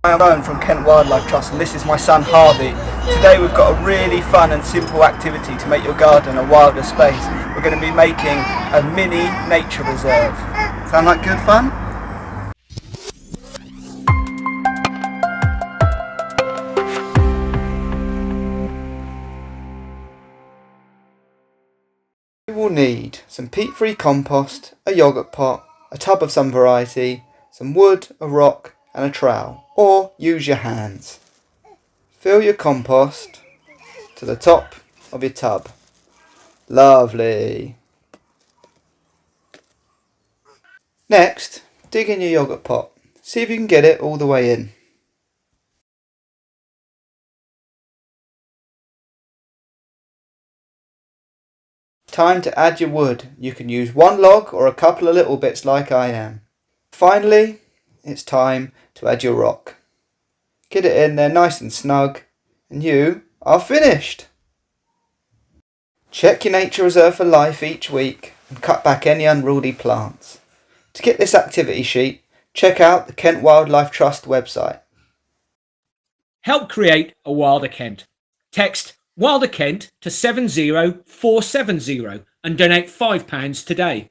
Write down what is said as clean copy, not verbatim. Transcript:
I'm Rowan from Kent Wildlife Trust, and this is my son Harvey. Today we've got a really fun and simple activity to make your garden a wilder space. We're going to be making a mini nature reserve. Sound like good fun? You will need some peat-free compost, a yoghurt pot, a tub of some variety, some wood, a rock and a trowel, or use your hands. Fill your compost to the top of your tub. Lovely. Next, dig in your yoghurt pot. See if you can get it all the way in. Time to add your wood. You can use one log or a couple of little bits like I am. Finally, it's time to add your rock. Get it in there nice and snug, and you are finished. Check your nature reserve for life each week and cut back any unruly plants. To get this activity sheet, check out the Kent Wildlife Trust website. Help create a Wilder Kent. Text Wilder Kent to 70470 and donate £5 today.